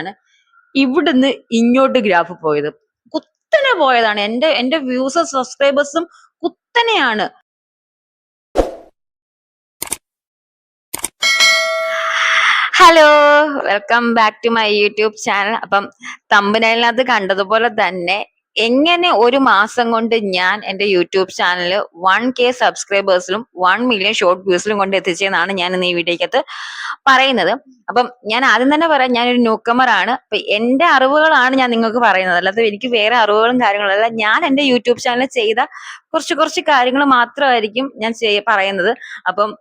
ആണ് ഇവിടുന്ന് ഇങ്ങോട്ട് ഗ്രാഫ് പോയത്. കുത്തനെ പോയതാണ്. എന്റെ വ്യൂസും സബ്സ്ക്രൈബേഴ്സും കുത്തനെയാണ്. Hello, welcome back to my YouTube channel. അപ്പം തമ്പനയിലിനകത്ത് കണ്ടതുപോലെ തന്നെ എങ്ങനെ ഒരു മാസം കൊണ്ട് ഞാൻ എന്റെ യൂട്യൂബ് ചാനൽ 1K സബ്സ്ക്രൈബേഴ്സിലും 1 മില്യൺ ഷോർട്ട് വ്യൂസിലും കൊണ്ട് എത്തിച്ചതെന്നാണ് ഞാൻ ഇന്ന് ഈ വീഡിയോക്കകത്ത് പറയുന്നത്. അപ്പം ഞാൻ ആദ്യം തന്നെ പറയാം, ഞാനൊരു ന്യൂക്കമർ ആണ്. അപ്പൊ എന്റെ അറിവുകളാണ് ഞാൻ നിങ്ങൾക്ക് പറയുന്നത്, അല്ലാതെ എനിക്ക് വേറെ അറിവുകളും കാര്യങ്ങളും അല്ല. ഞാൻ എന്റെ യൂട്യൂബ് ചാനൽ ചെയ്ത കുറച്ച് കാര്യങ്ങൾ മാത്രമായിരിക്കും ഞാൻ പറയുന്നത്. അപ്പം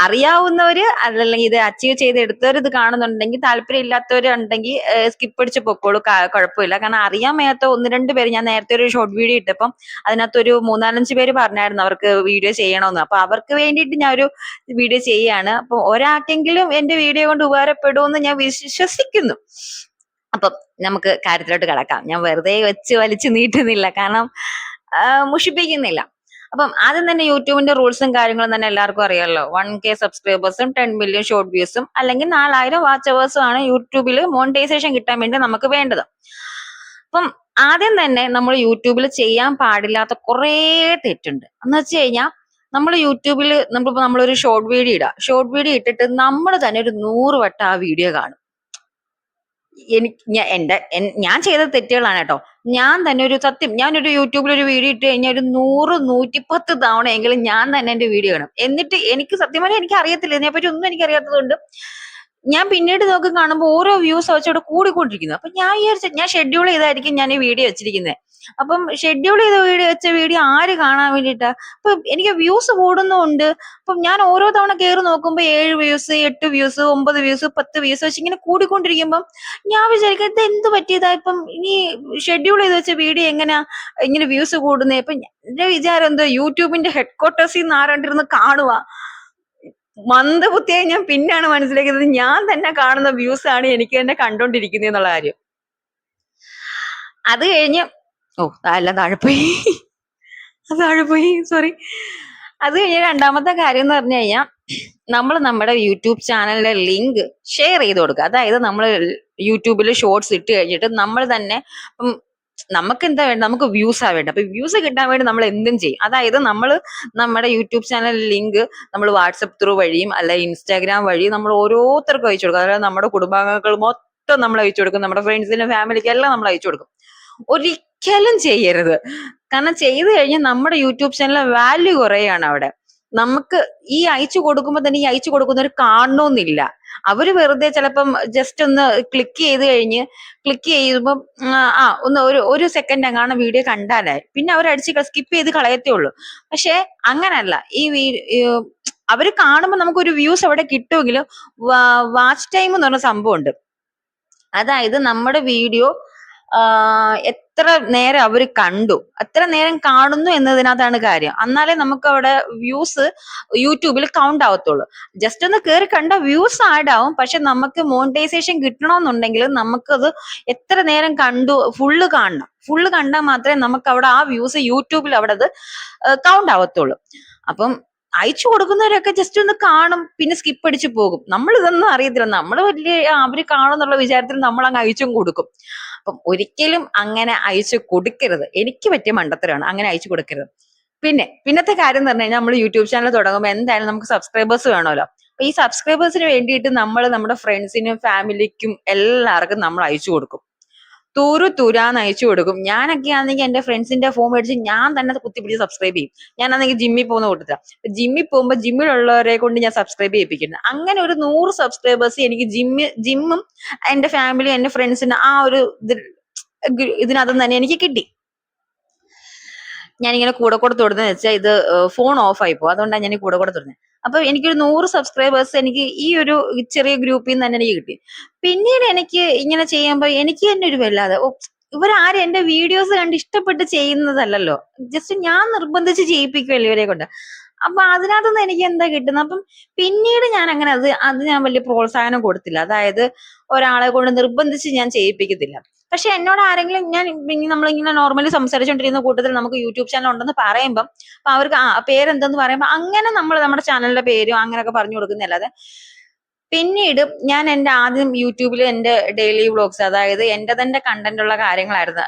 അറിയാവുന്നവര് അല്ലെങ്കിൽ ഇത് അച്ചീവ് ചെയ്തെടുത്തവർ ഇത് കാണുന്നുണ്ടെങ്കിൽ, താല്പര്യം ഇല്ലാത്തവരുണ്ടെങ്കിൽ സ്കിപ്പ് അടിച്ച് പൊക്കോളൂ, കുഴപ്പമില്ല. കാരണം അറിയാൻ മേലാത്ത 1-2 പേര്, ഞാൻ നേരത്തെ ഒരു ഷോർട്ട് വീഡിയോ ഇട്ടപ്പം അതിനകത്തൊരു 3-4-5 പേര് പറഞ്ഞായിരുന്നു അവർക്ക് വീഡിയോ ചെയ്യണമെന്ന്. അപ്പൊ അവർക്ക് വേണ്ടിയിട്ട് ഞാൻ ഒരു വീഡിയോ ചെയ്യാണ്. അപ്പൊ ഒരാൾക്കെങ്കിലും എന്റെ വീഡിയോ കൊണ്ട് ഉപകാരപ്പെടുമെന്ന് ഞാൻ വിശ്വസിക്കുന്നു. അപ്പം നമുക്ക് കാര്യത്തിലോട്ട് കിടക്കാം. ഞാൻ വെറുതെ വെച്ച് വലിച്ചു നീട്ടുന്നില്ല, കാരണം മുഷിപ്പിക്കുന്നില്ല. അപ്പം ആദ്യം തന്നെ യൂട്യൂബിന്റെ റൂൾസും കാര്യങ്ങളും തന്നെ എല്ലാവർക്കും അറിയാമല്ലോ. 1K സബ്സ്ക്രൈബേഴ്സും 10 മില്യൺ ഷോർട്ട് വ്യൂസും അല്ലെങ്കിൽ 4000 വാച്ച് അവേഴ്സും ആണ് യൂട്യൂബിൽ മോണിറ്റൈസേഷൻ കിട്ടാൻ വേണ്ടി നമുക്ക് വേണ്ടത്. അപ്പം ആദ്യം തന്നെ നമ്മൾ യൂട്യൂബിൽ ചെയ്യാൻ പാടില്ലാത്ത കുറേ തെറ്റുണ്ട്. എന്ന് വെച്ച് കഴിഞ്ഞാൽ, നമ്മൾ യൂട്യൂബിൽ നമ്മളൊരു ഷോർട്ട് വീഡിയോ ഇടാം. ഷോർട്ട് വീഡിയോ ഇട്ടിട്ട് നമ്മൾ തന്നെ ഒരു 100 വട്ടം ആ വീഡിയോ കാണും. ഞാൻ ചെയ്ത തെറ്റുകളാണ് കേട്ടോ. ഞാൻ തന്നെ ഞാനൊരു യൂട്യൂബിൽ ഒരു വീഡിയോ ഇട്ട് കഴിഞ്ഞാൽ ഒരു 100-110 തവണയെങ്കിലും ഞാൻ തന്നെ എന്റെ വീഡിയോ കാണും. എന്നിട്ട് എനിക്ക് സത്യം പറഞ്ഞാൽ എനിക്ക് അറിയത്തില്ല, ഇതിനെപ്പറ്റി ഒന്നും എനിക്ക് അറിയാത്തതുകൊണ്ട് ഞാൻ പിന്നീട് നോക്കി കാണുമ്പോൾ ഓരോ വ്യൂസ് വെച്ചോടെ കൂടിക്കൊണ്ടിരിക്കുന്നു. അപ്പൊ ഞാൻ വിചാരിച്ച ഞാൻ ഷെഡ്യൂൾ ചെയ്തായിരിക്കും ഞാൻ ഈ വീഡിയോ വെച്ചിരിക്കുന്നത്. അപ്പം ഷെഡ്യൂൾ ചെയ്ത വീഡിയോ ആര് കാണാൻ വേണ്ടിയിട്ടാ? അപ്പൊ എനിക്ക് വ്യൂസ് കൂടുന്നുണ്ട്. അപ്പം ഞാൻ ഓരോ തവണ കയറി നോക്കുമ്പോ 7 വ്യൂസ്, 8 വ്യൂസ്, 9 വ്യൂസ്, 10 വ്യൂസ് വെച്ച് ഇങ്ങനെ കൂടിക്കൊണ്ടിരിക്കുമ്പം ഞാൻ വിചാരിക്കും, ഇത് എന്ത് പറ്റിയതാ? ഇപ്പം ഈ ഷെഡ്യൂൾ ചെയ്ത് വെച്ച വീഡിയോ എങ്ങനെയാ ഇങ്ങനെ വ്യൂസ് കൂടുന്നേ? ഇപ്പൊ എന്റെ വിചാരം എന്തോ യൂട്യൂബിന്റെ ഹെഡ് ക്വാർട്ടേഴ്സിൽ നിന്ന് ആരാണ്ടിരുന്ന് കാണുക. മന്ദബുദ്ധിയായി ഞാൻ പിന്നാണ് മനസ്സിലാക്കുന്നത് ഞാൻ തന്നെ കാണുന്ന വ്യൂസ് ആണ് എനിക്ക് തന്നെ കണ്ടോണ്ടിരിക്കുന്നത് എന്നുള്ള കാര്യം. അത് കഴിഞ്ഞ് എല്ലാം താഴെ പോയി സോറി. അത് കഴിഞ്ഞ് രണ്ടാമത്തെ കാര്യം എന്ന് പറഞ്ഞു കഴിഞ്ഞാൽ, നമ്മൾ നമ്മുടെ യൂട്യൂബ് ചാനലിന്റെ ലിങ്ക് ഷെയർ ചെയ്ത് കൊടുക്കുക. അതായത് നമ്മൾ യൂട്യൂബിൽ ഷോർട്സ് ഇട്ട് കഴിഞ്ഞിട്ട് നമ്മൾ തന്നെ നമുക്ക് എന്താ വേണ്ട, നമുക്ക് വ്യൂസ് ആ വേണ്ട. അപ്പൊ വ്യൂസ് കിട്ടാൻ വേണ്ടി നമ്മൾ എന്തും ചെയ്യും. അതായത് നമ്മൾ നമ്മുടെ യൂട്യൂബ് ചാനൽ ലിങ്ക് നമ്മൾ വാട്സപ്പ് ത്രൂ വഴിയും അല്ല ഇൻസ്റ്റാഗ്രാം വഴിയും നമ്മൾ ഓരോരുത്തർക്കും അയച്ചു കൊടുക്കും. അതായത് നമ്മുടെ കുടുംബാംഗങ്ങൾ മൊത്തം നമ്മൾ അയച്ചു കൊടുക്കും, നമ്മുടെ ഫ്രണ്ട്സിനും ഫാമിലിക്കും എല്ലാം നമ്മൾ അയച്ചു കൊടുക്കും. ഒരിക്കലും ചെയ്യരുത്. കാരണം ചെയ്തു കഴിഞ്ഞാൽ നമ്മുടെ യൂട്യൂബ് ചാനലിലെ വാല്യൂ കുറയാണ് അവിടെ. നമുക്ക് ഈ അയച്ചു കൊടുക്കുമ്പോൾ തന്നെ ഈ അയച്ചു കൊടുക്കുന്നവർ കാണണമെന്നില്ല. അവര് വെറുതെ ചിലപ്പം ജസ്റ്റ് ഒന്ന് ക്ലിക്ക് ചെയ്യുമ്പോൾ ഒന്ന് ഒരു സെക്കൻഡ് എങ്ങാണ് വീഡിയോ കണ്ടാലായി, പിന്നെ അവരടിച്ച് സ്കിപ്പ് ചെയ്ത് കളയത്തേ ഉള്ളൂ. പക്ഷെ അങ്ങനല്ല. അവര് കാണുമ്പോൾ നമുക്കൊരു വ്യൂസ് അവിടെ കിട്ടുമെങ്കിലും വാച്ച് ടൈം എന്ന് പറഞ്ഞ സംഭവം ഉണ്ട്. അതായത് നമ്മുടെ വീഡിയോ എത്ര നേരം അവർ കണ്ടു, എത്ര നേരം കാണുന്നു എന്നതിനകത്താണ് കാര്യം. എന്നാലേ നമുക്ക് അവിടെ വ്യൂസ് യൂട്യൂബിൽ കൗണ്ട് ആവത്തുള്ളൂ. ജസ്റ്റ് ഒന്ന് കയറി കണ്ട വ്യൂസ് ആഡ് ആവും. പക്ഷെ നമുക്ക് മോണിറ്റൈസേഷൻ കിട്ടണമെന്നുണ്ടെങ്കിൽ നമുക്കത് എത്ര നേരം കണ്ടു ഫുള്ള് കണ്ടാൽ മാത്രമേ നമുക്ക് അവിടെ ആ വ്യൂസ് യൂട്യൂബിൽ അവിടെ അത് കൗണ്ട് ആവത്തുള്ളൂ. അപ്പം അയച്ചു കൊടുക്കുന്നവരൊക്കെ ജസ്റ്റ് ഒന്ന് കാണും, പിന്നെ സ്കിപ്പ് അടിച്ച് പോകും. നമ്മൾ ഇതൊന്നും അറിയത്തില്ല. നമ്മൾ വലിയ അവര് കാണുന്നുള്ള വിചാരത്തിൽ നമ്മൾ അങ്ങ് അയച്ചും കൊടുക്കും. അപ്പം ഒരിക്കലും അങ്ങനെ അയച്ചു കൊടുക്കരുത്. എനിക്ക് പറ്റിയ മണ്ടത്തരമാണ്, അങ്ങനെ അയച്ചു കൊടുക്കരുത്. പിന്നത്തെ കാര്യം എന്ന് പറഞ്ഞു കഴിഞ്ഞാൽ, നമ്മൾ യൂട്യൂബ് ചാനൽ തുടങ്ങുമ്പോൾ എന്തായാലും നമുക്ക് സബ്സ്ക്രൈബേഴ്സ് വേണമല്ലോ. അപ്പൊ ഈ സബ്സ്ക്രൈബേഴ്സിന് വേണ്ടിയിട്ട് നമ്മൾ നമ്മുടെ ഫ്രണ്ട്സിനും ഫാമിലിക്കും എല്ലാവർക്കും നമ്മൾ അയച്ചു കൊടുക്കും. തുരാന്ന് അയച്ചു കൊടുക്കും. ഞാനൊക്കെ ആണെങ്കിൽ എന്റെ ഫ്രണ്ട്സിന്റെ ഫോൺ മേടിച്ച് ഞാൻ തന്നെ കുത്തിപ്പിടിച്ച് സബ്സ്ക്രൈബ് ചെയ്യും. ഞാനാണെങ്കിൽ ജിമ്മിൽ പോകുന്ന കൂട്ടത്തില. ജിമ്മിൽ പോകുമ്പോൾ ജിമ്മിലുള്ളവരെ കൊണ്ട് ഞാൻ സബ്സ്ക്രൈബ് ചെയ്യിപ്പിക്കുന്നത്. അങ്ങനെ ഒരു 100 സബ്സ്ക്രൈബേഴ്സ് എനിക്ക് ജിമ്മും എന്റെ ഫാമിലി എന്റെ ഫ്രണ്ട്സിന് ആ ഒരു ഇതിനകത്ത് തന്നെ എനിക്ക് കിട്ടി. ഞാനിങ്ങനെ കൂടെ തൊടുന്ന വെച്ചാൽ ഇത് ഫോൺ ഓഫ് ആയി പോകും. അതുകൊണ്ടാണ് ഞാൻ കൂടെ തൊടുന്നത്. അപ്പൊ എനിക്കൊരു 100 സബ്സ്ക്രൈബേഴ്സ് എനിക്ക് ഈ ഒരു ചെറിയ ഗ്രൂപ്പിൽ നിന്ന് തന്നെ എനിക്ക് കിട്ടി. പിന്നീട് എനിക്ക് ഇങ്ങനെ ചെയ്യുമ്പോൾ എനിക്ക് തന്നെ ഒരു വല്ലാതെ, ഇവരാരും എന്റെ വീഡിയോസ് കണ്ട് ഇഷ്ടപ്പെട്ട് ചെയ്യുന്നതല്ലല്ലോ, ജസ്റ്റ് ഞാൻ നിർബന്ധിച്ച് ചെയ്യിപ്പിക്കുമല്ലോ ഇവരെ കൊണ്ട്. അപ്പൊ അതിനകത്തുനിന്ന് എനിക്ക് എന്താ കിട്ടുന്നത്? അപ്പം പിന്നീട് ഞാൻ അങ്ങനെ അത് ഞാൻ വലിയ പ്രോത്സാഹനം കൊടുത്തില്ല. അതായത് ഒരാളെ കൊണ്ട് നിർബന്ധിച്ച് ഞാൻ ചെയ്യിപ്പിക്കത്തില്ല. പക്ഷെ എന്നോട് ആരെങ്കിലും നമ്മളിങ്ങനെ നോർമലി സംസാരിച്ചുകൊണ്ടിരിക്കുന്ന കൂട്ടത്തിൽ നമുക്ക് യൂട്യൂബ് ചാനൽ ഉണ്ടെന്ന് പറയുമ്പം അപ്പൊ അവർക്ക് പേരെന്തെന്ന് പറയുമ്പോ അങ്ങനെ നമ്മൾ നമ്മുടെ ചാനലിന്റെ പേരും അങ്ങനെയൊക്കെ പറഞ്ഞു കൊടുക്കുന്നതല്ലാതെ പിന്നീട് ഞാൻ എന്റെ ആദ്യം യൂട്യൂബിൽ എന്റെ ഡെയിലി വ്ളോഗ്സ്, അതായത് എന്റെ തന്നെ കണ്ടന്റ് ഉള്ള കാര്യങ്ങളായിരുന്നു.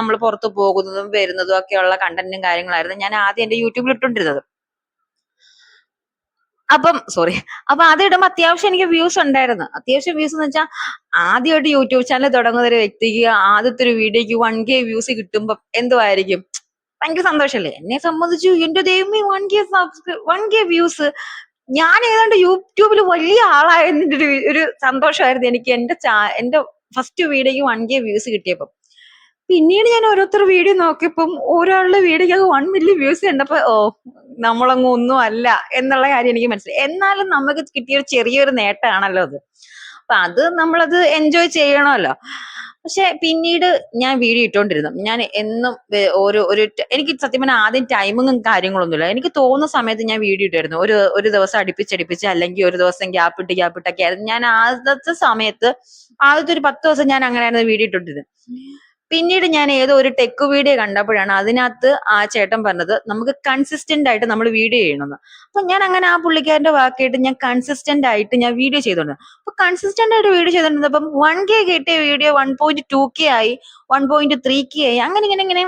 നമ്മൾ പുറത്തു പോകുന്നതും വരുന്നതും ഒക്കെയുള്ള കണ്ടന്റും കാര്യങ്ങളായിരുന്നു ഞാൻ ആദ്യം എന്റെ യൂട്യൂബിൽ ഇട്ടുകൊണ്ടിരുന്നത്. അപ്പൊ അതിടുമ്പോ അത്യാവശ്യം എനിക്ക് വ്യൂസ് ഉണ്ടായിരുന്നു. അത്യാവശ്യം വ്യൂസ് എന്ന് വെച്ചാൽ ആദ്യമായിട്ട് യൂട്യൂബ് ചാനൽ തുടങ്ങുന്ന ഒരു വ്യക്തിക്ക് ആദ്യത്തെ ഒരു വീഡിയോക്ക് 1K വ്യൂസ് കിട്ടുമ്പോ എന്തുവായിരിക്കും? ഭയങ്കര സന്തോഷല്ലേ? എന്നെ സംബന്ധിച്ചു എന്റെ ദൈവമേ 1K വ്യൂസ്, ഞാൻ ഏതാണ്ട് യൂട്യൂബിൽ വലിയ ആളായതിന്റെ ഒരു സന്തോഷമായിരുന്നു എനിക്ക് എന്റെ ഫസ്റ്റ് വീഡിയോക്ക് 1K വ്യൂസ് കിട്ടിയപ്പോ. പിന്നീട് ഞാൻ ഓരോരുത്തർ വീഡിയോ നോക്കിയപ്പം ഒരാളുടെ വീഡിയോക്ക് 1 മില്യൺ വ്യൂസ് കണ്ടപ്പോ നമ്മളങ്ങ് ഒന്നും അല്ല എന്നുള്ള കാര്യം എനിക്ക് മനസ്സിലായി. എന്നാലും നമുക്ക് കിട്ടിയ ഒരു ചെറിയൊരു നേട്ടമാണല്ലോ അത്. അപ്പൊ നമ്മളത് എൻജോയ് ചെയ്യണമല്ലോ. പക്ഷെ പിന്നീട് ഞാൻ വീഡിയോ ഇട്ടോണ്ടിരുന്നു. ഞാൻ എന്നും എനിക്ക് സത്യം പറഞ്ഞാൽ ആദ്യം ടൈമിങ്ങും കാര്യങ്ങളൊന്നുമില്ല. എനിക്ക് തോന്നുന്ന സമയത്ത് ഞാൻ വീഡിയോ ഇട്ടായിരുന്നു. ഒരു ദിവസം അടുപ്പിച്ചടുപ്പിച്ച്, അല്ലെങ്കിൽ ഒരു ദിവസം ഗ്യാപ്പിട്ടൊക്കെ ആയിരുന്നു. ഞാൻ ആദ്യത്തെ സമയത്ത് ആദ്യത്തെ ഒരു 10 ദിവസം ഞാൻ അങ്ങനെയായിരുന്നു വീഡിയോ ഇട്ടോണ്ടിരുന്നത്. പിന്നീട് ഞാൻ ഏതോ ഒരു ടെക് വീഡിയോ കണ്ടപ്പോഴാണ് അതിനകത്ത് ആ ചേട്ടൻ പറഞ്ഞത് നമുക്ക് കൺസിസ്റ്റന്റ് ആയിട്ട് നമ്മൾ വീഡിയോ ചെയ്യണമെന്ന്. അപ്പൊ ഞാൻ അങ്ങനെ ആ പുള്ളിക്കാരന്റെ വാക്കായിട്ട് ഞാൻ കൺസിസ്റ്റന്റ് ആയിട്ട് ഞാൻ വീഡിയോ ചെയ്തോണ്ട്, അപ്പൊ കൺസിസ്റ്റന്റ് ആയിട്ട് വീഡിയോ ചെയ്തോണ്ടിരുന്നപ്പം 1K കിട്ടിയ വീഡിയോ 1.2K ആയി, 1.3K ആയി, അങ്ങനെ ഇങ്ങനെ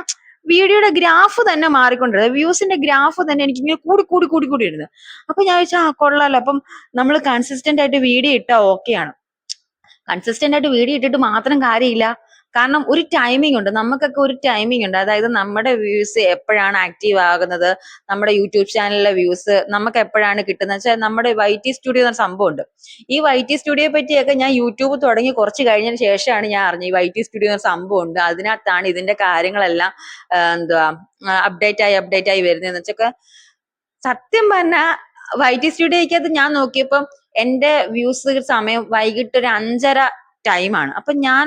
വീഡിയോയുടെ ഗ്രാഫ് തന്നെ മാറിക്കൊണ്ടിരുന്നത്. വ്യൂസിന്റെ ഗ്രാഫ് തന്നെ എനിക്ക് ഇങ്ങനെ കൂടി ഇരുന്നത്. അപ്പൊ ഞാൻ വെച്ചാൽ കൊള്ളാലോ, അപ്പം നമ്മൾ കൺസിസ്റ്റന്റ് ആയിട്ട് വീഡിയോ ഇട്ടാ ഓക്കെയാണ്. കൺസിസ്റ്റന്റ് ആയിട്ട് വീഡിയോ ഇട്ടിട്ട് മാത്രം കാര്യമില്ല. കാരണം ഒരു ടൈമിംഗ് ഉണ്ട്, നമുക്കൊക്കെ ഒരു ടൈമിംഗ് ഉണ്ട്. അതായത് നമ്മുടെ വ്യൂസ് എപ്പോഴാണ് ആക്റ്റീവ് ആകുന്നത്, നമ്മുടെ യൂട്യൂബ് ചാനലിലെ വ്യൂസ് നമുക്ക് എപ്പോഴാണ് കിട്ടുന്നത് വെച്ചാൽ, നമ്മുടെ YT സ്റ്റുഡിയോ എന്ന സംഭവം ഉണ്ട്. ഈ YT സ്റ്റുഡിയോയെ പറ്റിയൊക്കെ ഞാൻ യൂട്യൂബ് തുടങ്ങി കുറച്ച് കഴിഞ്ഞതിന് ശേഷമാണ് ഞാൻ അറിഞ്ഞത് ഈ YT സ്റ്റുഡിയോ എന്ന സംഭവം ഉണ്ട്. അതിനകത്താണ് ഇതിന്റെ കാര്യങ്ങളെല്ലാം എന്തുവാ അപ്ഡേറ്റ് ആയി വരുന്നതെന്ന് വെച്ചൊക്കെ. സത്യം പറഞ്ഞ YT സ്റ്റുഡിയോയ്ക്കകത്ത് ഞാൻ നോക്കിയപ്പം എന്റെ വ്യൂസ് സമയം വൈകിട്ട് ഒരു 5:30 ടൈമാണ്. അപ്പൊ ഞാൻ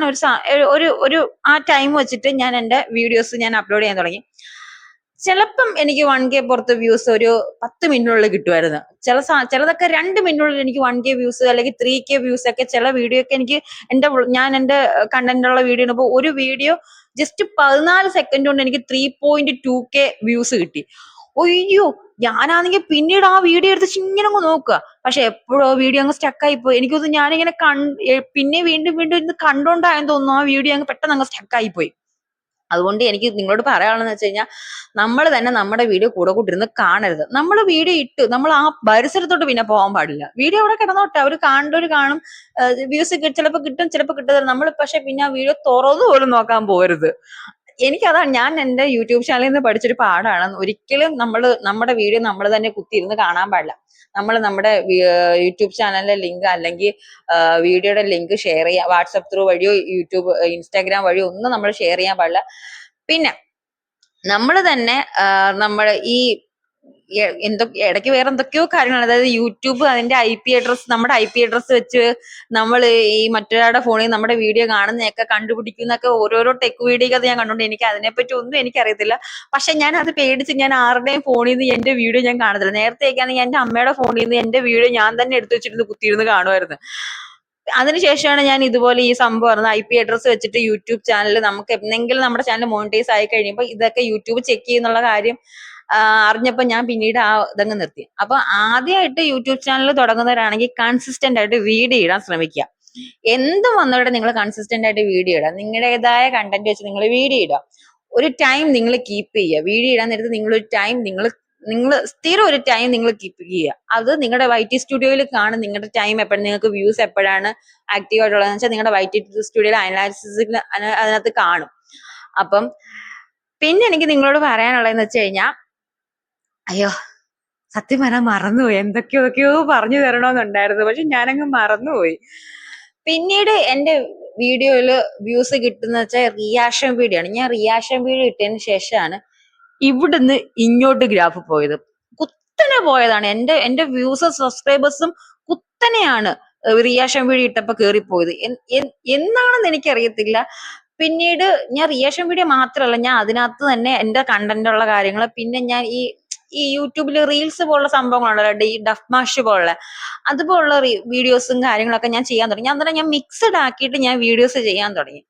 ഒരു ആ ടൈം വെച്ചിട്ട് ഞാൻ എന്റെ വീഡിയോസ് ഞാൻ അപ്ലോഡ് ചെയ്യാൻ തുടങ്ങി. ചിലപ്പം എനിക്ക് 1K പുറത്ത് വ്യൂസ് ഒരു 10 മിനിറ്റിനുള്ളിൽ കിട്ടുമായിരുന്നു. ചിലതൊക്കെ 2 മിനിറ്റിനുള്ളിൽ എനിക്ക് 1K വ്യൂസ് അല്ലെങ്കിൽ 3K വ്യൂസ് ഒക്കെ ചില വീഡിയോ ഒക്കെ എനിക്ക് ഞാൻ എന്റെ കണ്ടന്റുള്ള വീഡിയോ ഇടുമ്പോൾ ഒരു വീഡിയോ ജസ്റ്റ് 14 സെക്കൻഡ് കൊണ്ട് എനിക്ക് 3.2K വ്യൂസ് കിട്ടി. ഒയ്യോ, ഞാനാണെങ്കിൽ പിന്നീട് ആ വീഡിയോ എടുത്ത് ഇങ്ങനെ അങ്ങ് നോക്കുക. പക്ഷെ എപ്പോഴോ വീഡിയോ അങ്ങ് സ്റ്റക്കായി പോയി. എനിക്കൊന്നും ഞാനിങ്ങനെ പിന്നെ വീണ്ടും ഇരുന്ന് കണ്ടോണ്ടായെന്ന് തോന്നുന്നു ആ വീഡിയോ അങ്ങ് പെട്ടെന്ന് അങ്ങ് സ്റ്റക്കായി പോയി. അതുകൊണ്ട് എനിക്ക് നിങ്ങളോട് പറയാനുള്ളതെന്ന് വെച്ച് കഴിഞ്ഞാൽ, നമ്മൾ തന്നെ നമ്മുടെ വീഡിയോ കൂട്ടിരുന്ന് കാണരുത്. നമ്മൾ വീഡിയോ ഇട്ടു, നമ്മൾ ആ പരിസരത്തോട്ട് പിന്നെ പോകാൻ പാടില്ല. വീഡിയോ അവിടെ കിടന്നോട്ടെ, അവർ കാണേണ്ടവർ കാണും, വ്യൂസ് ചിലപ്പോൾ കിട്ടും, ചിലപ്പോൾ കിട്ടത്തില്ല. നമ്മൾ പക്ഷെ പിന്നെ ആ വീഡിയോ തുറന്നു പോലും നോക്കാൻ പോകരുത്. എനിക്കതാണ്, ഞാൻ എന്റെ യൂട്യൂബ് ചാനലിൽ നിന്ന് പഠിച്ചൊരു പാഠമാണ്. ഒരിക്കലും നമ്മുടെ വീഡിയോ നമ്മൾ തന്നെ കുത്തിയിരുന്ന് കാണാൻ പാടില്ല. നമ്മൾ നമ്മുടെ യൂട്യൂബ് ചാനലിലെ ലിങ്ക് അല്ലെങ്കിൽ വീഡിയോയുടെ ലിങ്ക് ഷെയർ ചെയ്യാം. വാട്സപ്പ് ത്രൂ വഴിയോ ഇൻസ്റ്റാഗ്രാം വഴിയോ ഒന്നും നമ്മൾ ഷെയർ ചെയ്യാൻ പാടില്ല. പിന്നെ നമ്മൾ തന്നെ നമ്മുടെ ഈ ഇടയ്ക്ക് വേറെ എന്തൊക്കെയോ കാര്യങ്ങൾ, അതായത് യൂട്യൂബ് അതിന്റെ നമ്മുടെ IP അഡ്രസ് വെച്ച് നമ്മൾ ഈ മറ്റൊരാളുടെ ഫോണിൽ നമ്മുടെ വീഡിയോ കാണുന്നതൊക്കെ കണ്ടുപിടിക്കുന്നൊക്കെ ഓരോരോ ടെക് വീഡിയോ ഞാൻ കണ്ടോണ്ട് എനിക്ക് അതിനെപ്പറ്റി ഒന്നും എനിക്കറിയത്തില്ല. പക്ഷെ ഞാൻ അത് പേടിച്ച് ഞാൻ ആരുടെയും ഫോണിൽ നിന്ന് എന്റെ വീഡിയോ ഞാൻ കാണത്തില്ല. നേരത്തെയൊക്കെയാണെങ്കിൽ എന്റെ അമ്മയുടെ ഫോണിൽ നിന്ന് എന്റെ വീഡിയോ ഞാൻ തന്നെ എടുത്തു വെച്ചിരുന്ന് കുത്തിയിരുന്ന് കാണുമായിരുന്നു. അതിനുശേഷമാണ് ഞാൻ ഇതുപോലെ ഈ സംഭവം അറിഞ്ഞത്. IP അഡ്രസ് വെച്ചിട്ട് യൂട്യൂബ് ചാനൽ നമുക്ക് എന്തെങ്കിലും നമ്മുടെ ചാനൽ മോണിറ്റൈസ് ആയി കഴിയുമ്പോൾ ഇതൊക്കെ യൂട്യൂബ് ചെക്ക് ചെയ്യുന്നുള്ള കാര്യം അറിഞ്ഞപ്പോ ഞാൻ പിന്നീട് ഇതങ്ങ് നിർത്തി. അപ്പൊ ആദ്യമായിട്ട് യൂട്യൂബ് ചാനൽ തുടങ്ങുന്നവരാണെങ്കിൽ കൺസിസ്റ്റന്റ് ആയിട്ട് വീഡിയോ ഇടാൻ ശ്രമിക്കുക. എന്തും വന്നോട്ടെ നിങ്ങൾ കൺസിസ്റ്റന്റ് ആയിട്ട് വീഡിയോ ഇടുക. നിങ്ങളുടേതായ കണ്ടന്റ് വെച്ച് നിങ്ങൾ വീഡിയോ ഇടുക. ഒരു ടൈം നിങ്ങൾ കീപ്പ് ചെയ്യുക. വീഡിയോ ഇടാൻ നേരത്ത് നിങ്ങളൊരു ടൈം നിങ്ങൾ സ്ഥിരം ഒരു ടൈം നിങ്ങൾ കീപ്പ് ചെയ്യുക. അത് നിങ്ങളുടെ YT സ്റ്റുഡിയോയിൽ കാണും നിങ്ങളുടെ ടൈം എപ്പോഴും, നിങ്ങൾക്ക് വ്യൂസ് എപ്പോഴാണ് ആക്റ്റീവ് ആയിട്ടുള്ളതെന്ന് വെച്ചാൽ നിങ്ങളുടെ YT സ്റ്റുഡിയോയിൽ അനാലിസിസിൽ അതിനകത്ത് കാണും. അപ്പം പിന്നെ എനിക്ക് നിങ്ങളോട് പറയാനുള്ളതെന്ന് വെച്ച് കഴിഞ്ഞാൽ, അയ്യോ സത്യം പറഞ്ഞാൽ മറന്നുപോയി. എന്തൊക്കെയോ പറഞ്ഞു തരണമെന്നുണ്ടായിരുന്നു, പക്ഷെ ഞാനങ്ങ് മറന്നുപോയി. പിന്നീട് എന്റെ വീഡിയോയില് വ്യൂസ് കിട്ടുന്ന വെച്ചാൽ റിയാക്ഷൻ വീഡിയോ ആണ്. ഞാൻ റിയാക്ഷൻ വീഡിയോ ഇട്ടതിന് ശേഷമാണ് ഇവിടുന്ന് ഇങ്ങോട്ട് ഗ്രാഫ് പോയത്. കുത്തനെ പോയതാണ്. എന്റെ വ്യൂസും സബ്സ്ക്രൈബേഴ്സും കുത്തനെയാണ് റിയാക്ഷൻ വീഡിയോ ഇട്ടപ്പോ കേറിപ്പോയത്. എന്നാണെന്ന് എനിക്കറിയത്തില്ല. പിന്നീട് ഞാൻ റിയാക്ഷൻ വീഡിയോ മാത്രമല്ല, ഞാൻ അതിനകത്ത് തന്നെ എന്റെ കണ്ടന്റ് ഉള്ള കാര്യങ്ങൾ, പിന്നെ ഞാൻ ഈ യൂട്യൂബിൽ റീൽസ് പോലുള്ള സംഭവങ്ങളുണ്ടല്ലോ, ഈ ഡഫ് മാഷ് പോലുള്ള അതുപോലുള്ള വീഡിയോസും കാര്യങ്ങളൊക്കെ ഞാൻ ചെയ്യാൻ തുടങ്ങി. അന്നേരം ഞാൻ മിക്സഡ് ആക്കിയിട്ട് ഞാൻ വീഡിയോസ് ചെയ്യാൻ തുടങ്ങി.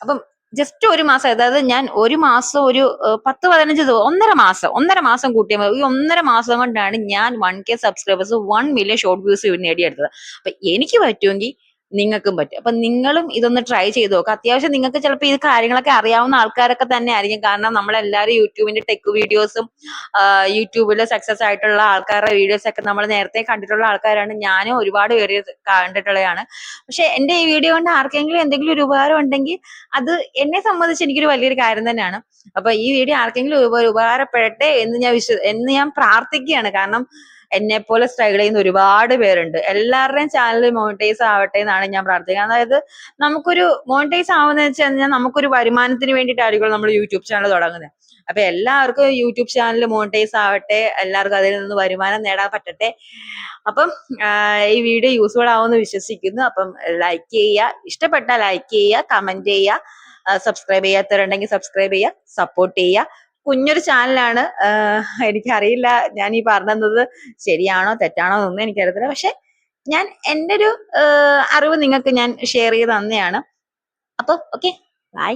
അപ്പം ജസ്റ്റ് ഒരു മാസം, അതായത് ഞാൻ ഒരു മാസം ഒരു 10-15 ദിവസം, ഒന്നര മാസം കൂട്ടിയാൽ മതി. ഈ 1.5 മാസം കൊണ്ടാണ് ഞാൻ 1K subscribers, 1 million short views നേടിയെടുത്തത്. അപ്പൊ എനിക്ക് പറ്റുമെങ്കിൽ നിങ്ങൾക്കും പറ്റും. അപ്പൊ നിങ്ങളും ഇതൊന്ന് ട്രൈ ചെയ്ത് നോക്കുക. അത്യാവശ്യം നിങ്ങൾക്ക് ചിലപ്പോൾ ഈ കാര്യങ്ങളൊക്കെ അറിയാവുന്ന ആൾക്കാരൊക്കെ തന്നെ ആയിരിക്കും. കാരണം നമ്മളെല്ലാവരും യൂട്യൂബിന്റെ ടെക് വീഡിയോസും യൂട്യൂബിൽ സക്സസ് ആയിട്ടുള്ള ആൾക്കാരുടെ വീഡിയോസ് ഒക്കെ നമ്മൾ നേരത്തെ കണ്ടിട്ടുള്ള ആൾക്കാരാണ്. ഞാനും ഒരുപാട് പേര് കണ്ടിട്ടുള്ളതാണ്. പക്ഷെ എന്റെ ഈ വീഡിയോ കൊണ്ട് ആർക്കെങ്കിലും എന്തെങ്കിലും ഒരു ഉപകാരം ഉണ്ടെങ്കിൽ അത് എന്നെ സംബന്ധിച്ച് എനിക്കൊരു വലിയൊരു കാര്യം തന്നെയാണ്. അപ്പൊ ഈ വീഡിയോ ആർക്കെങ്കിലും ഉപകാരപ്പെടട്ടെ എന്ന് ഞാൻ പ്രാർത്ഥിക്കുകയാണ്. കാരണം എന്നെ പോലെ സ്ട്രഗിൾ ചെയ്യുന്ന ഒരുപാട് പേരുണ്ട്. എല്ലാവരുടെയും ചാനൽ മോണിറ്റൈസ് ആവട്ടെ എന്നാണ് ഞാൻ പ്രാർത്ഥിക്കുന്നത്. അതായത് നമുക്കൊരു മോണിറ്റൈസ് ആവുന്ന വെച്ച് കഴിഞ്ഞാൽ നമുക്കൊരു വരുമാനത്തിന് വേണ്ടിയിട്ടായിരിക്കും നമ്മൾ യൂട്യൂബ് ചാനൽ തുടങ്ങുന്നത്. അപ്പൊ എല്ലാവർക്കും യൂട്യൂബ് ചാനൽ മോണിറ്റൈസ് ആവട്ടെ, എല്ലാവർക്കും അതിൽ നിന്ന് വരുമാനം നേടാൻ പറ്റട്ടെ. അപ്പം ഈ വീഡിയോ യൂസ്ഫുൾ ആവുമെന്ന് വിശ്വസിക്കുന്നു. അപ്പം ലൈക്ക് ചെയ്യുക, ഇഷ്ടപ്പെട്ടാൽ ലൈക്ക് ചെയ്യുക, കമന്റ് ചെയ്യുക, സബ്സ്ക്രൈബ് ചെയ്യാത്തവരുണ്ടെങ്കിൽ സബ്സ്ക്രൈബ് ചെയ്യുക, സപ്പോർട്ട് ചെയ്യുക. കുഞ്ഞൊരു ചാനലാണ്, എനിക്കറിയില്ല ഞാൻ ഈ പറഞ്ഞത് ശരിയാണോ തെറ്റാണോ എന്നൊന്നും എനിക്കറിയത്തില്ല. പക്ഷെ ഞാൻ എൻ്റെ ഒരു അറിവ് നിങ്ങൾക്ക് ഞാൻ ഷെയർ ചെയ്ത് തന്നെയാണ്. അപ്പൊ ഓക്കെ, ബൈ.